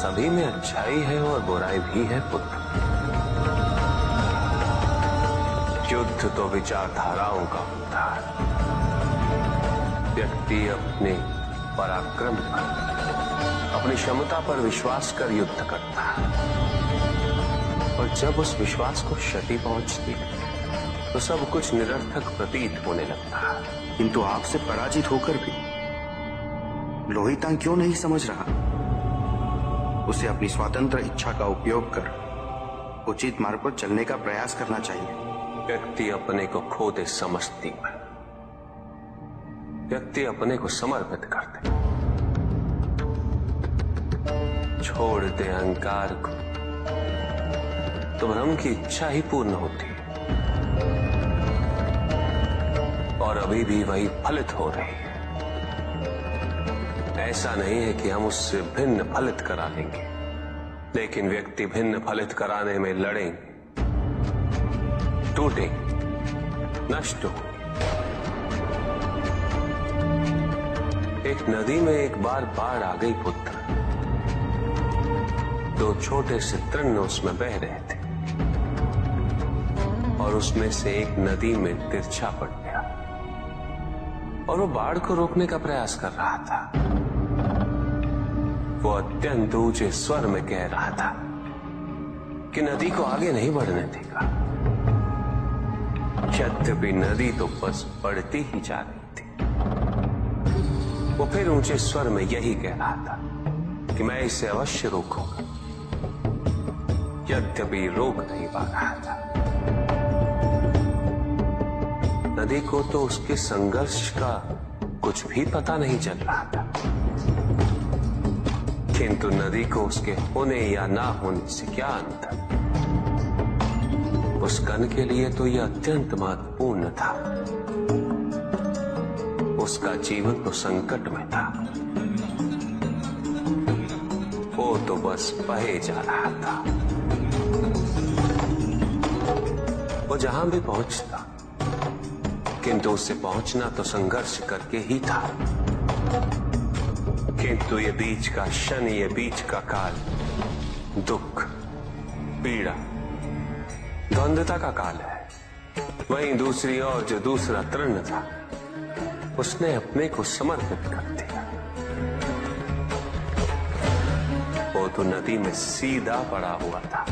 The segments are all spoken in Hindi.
सभी में अच्छाई है और बुराई भी है पुत्र। युद्ध तो विचारधाराओं का होता है। व्यक्ति अपने पराक्रम पर, अपनी क्षमता पर विश्वास कर युद्ध करता है, और जब उस विश्वास को क्षति पहुंचती तो सब कुछ निरर्थक प्रतीत होने लगता है। किंतु आपसे पराजित होकर भी लोहितांग क्यों नहीं समझ रहा? उसे अपनी स्वतंत्र इच्छा का उपयोग कर उचित मार्ग पर चलने का प्रयास करना चाहिए। व्यक्ति अपने को खो दे समझती है, व्यक्ति अपने को समर्पित कर दे, छोड़ दे अहंकार को, तो भ्रम की इच्छा ही पूर्ण होती है, और अभी भी वही फलित हो रही है। ऐसा नहीं है कि हम उससे भिन्न फलित करा लेंगे, लेकिन व्यक्ति भिन्न फलित कराने में लड़ेंगे, टूटेंगे, नष्ट हो। एक नदी में एक बार बाढ़ आ गई पुत्र। दो छोटे से तृण उसमें बह रहे थे, और उसमें से एक नदी में तिरछा पड़ गया, और वो बाढ़ को रोकने का प्रयास कर रहा था। वो अत्यंत ऊंचे स्वर में कह रहा था कि नदी को आगे नहीं बढ़ने देगा। यद्यपि नदी तो बस बढ़ती ही जा रही थी। वो फिर ऊंचे स्वर में यही कह रहा था कि मैं इसे अवश्य रोकूंगा, यद्यपि रोक नहीं पा रहा था। नदी को तो उसके संघर्ष का कुछ भी पता नहीं चल रहा था, किंतु नदी को उसके होने या ना होने से क्या अंतर। उस कण के लिए तो यह अत्यंत महत्वपूर्ण था। उसका जीवन तो संकट में था। वो तो बस बहे जा रहा था। वो जहां भी पहुंचता, किंतु उससे पहुंचना तो संघर्ष करके ही था। किंतु ये बीच का क्षण, ये बीच का काल दुख, पीड़ा, द्वंद्वता का काल है। वहीं दूसरी ओर जो दूसरा तृण था, उसने अपने को समर्पित कर दिया। वो तो नदी में सीधा पड़ा हुआ था,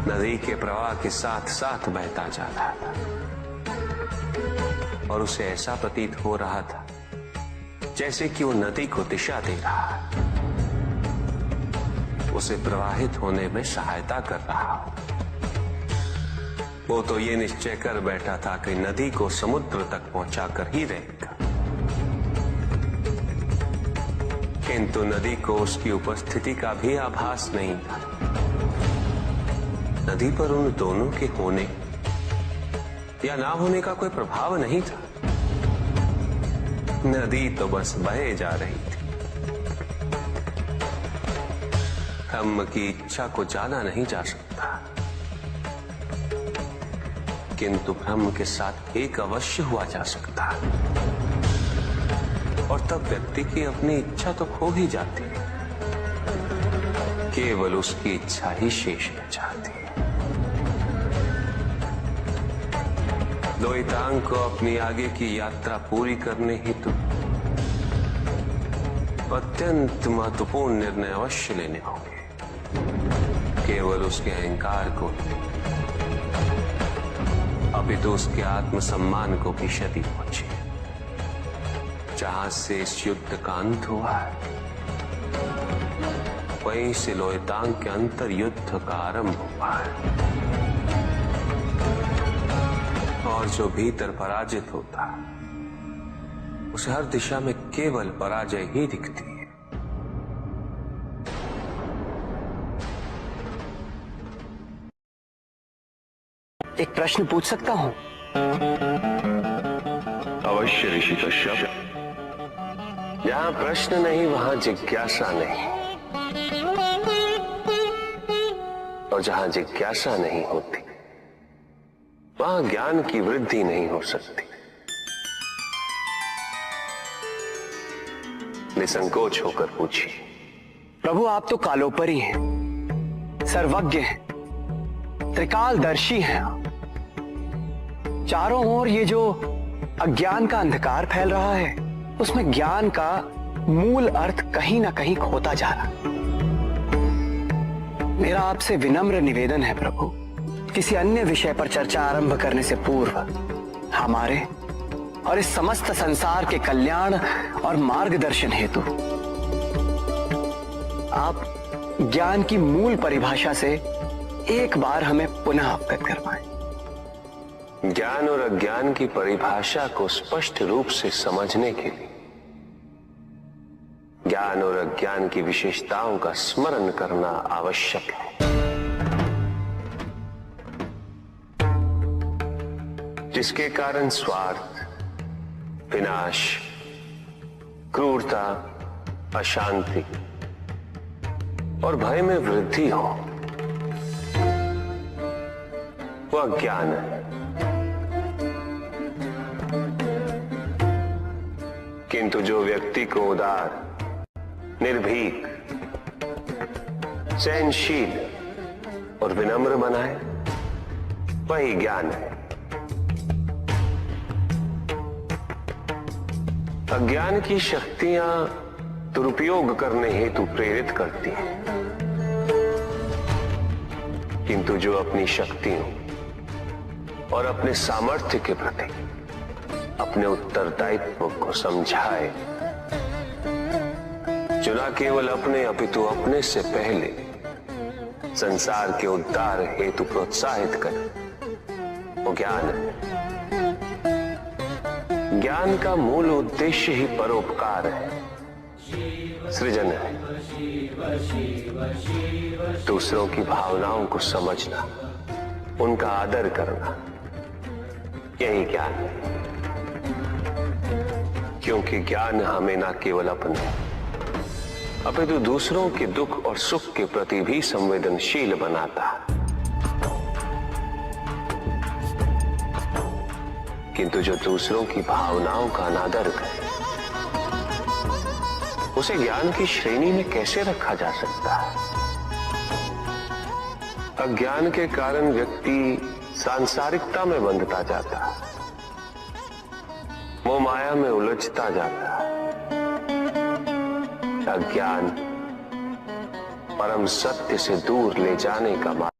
नदी के प्रवाह के साथ साथ बहता जा रहा था, और उसे ऐसा प्रतीत हो रहा था जैसे कि वो नदी को दिशा दे रहा है, उसे प्रवाहित होने में सहायता कर रहा हो। वो तो ये निश्चय कर बैठा था कि नदी को समुद्र तक पहुंचाकर ही रहेगा, किंतु नदी को उसकी उपस्थिति का भी आभास नहीं था। नदी पर उन दोनों के होने या ना होने का कोई प्रभाव नहीं था। नदी तो बस बहे जा रही थी। ब्रह्म की इच्छा को जाना नहीं जा सकता, किंतु ब्रह्म के साथ एक अवश्य हुआ जा सकता, और तब व्यक्ति की अपनी इच्छा तो खो ही जाती है, केवल उसकी इच्छा ही शेष रह जाती है। लोहितांग को अपनी आगे की यात्रा पूरी करने हेतु अत्यंत महत्वपूर्ण निर्णय अवश्य लेने होंगे। केवल उसके अहंकार को, अपितु उसके आत्मसम्मान को भी क्षति पहुंची। जहां से इस युद्ध का अंत हुआ है, वहीं से लोहितांग के अंतर युद्ध का आरंभ हुआ है, और जो भीतर पराजित होता है, उसे हर दिशा में केवल पराजय ही दिखती है। एक प्रश्न पूछ सकता हूं? अवश्य ऋषि कश्यप। जहां प्रश्न नहीं वहां जिज्ञासा नहीं, और जहां जिज्ञासा नहीं होती वहां ज्ञान की वृद्धि नहीं हो सकती। निसंकोच होकर पूछी। प्रभु, आप तो कालोपरी हैं, सर्वज्ञ हैं, त्रिकालदर्शी हैं। चारों ओर ये जो अज्ञान का अंधकार फैल रहा है, उसमें ज्ञान का मूल अर्थ कहीं ना कहीं खोता जा रहा। मेरा आपसे विनम्र निवेदन है प्रभु, किसी अन्य विषय पर चर्चा आरंभ करने से पूर्व हमारे और इस समस्त संसार के कल्याण और मार्गदर्शन हेतु आप ज्ञान की मूल परिभाषा से एक बार हमें पुनः अवगत करवाएं। ज्ञान और अज्ञान की परिभाषा को स्पष्ट रूप से समझने के लिए ज्ञान और अज्ञान की विशेषताओं का स्मरण करना आवश्यक है। जिसके कारण स्वार्थ, विनाश, क्रूरता, अशांति और भय में वृद्धि हो, वह अज्ञान है। किंतु जो व्यक्ति को उदार, निर्भीक, सहनशील और विनम्र बनाए, वही ज्ञान है। अज्ञान की शक्तियां दुरुपयोग करने हेतु प्रेरित करती हैं, किंतु जो अपनी शक्तियों और अपने सामर्थ्य के प्रति अपने उत्तरदायित्व को समझाए, जो न केवल अपने अपितु अपने से पहले संसार के उद्धार हेतु प्रोत्साहित करे, वो ज्ञान है। ज्ञान का मूल उद्देश्य ही परोपकार है, सृजन है। दूसरों की भावनाओं को समझना, उनका आदर करना, यही ज्ञान है। क्योंकि ज्ञान हमें न केवल अपने अपितु दूसरों के दुख और सुख के प्रति भी संवेदनशील बनाता है। किंतु जो दूसरों की भावनाओं का अनादर करे, उसे ज्ञान की श्रेणी में कैसे रखा जा सकता है? अज्ञान के कारण व्यक्ति सांसारिकता में बंधता जाता है, मोह माया में उलझता जाता है। अज्ञान परम सत्य से दूर ले जाने का मार्ग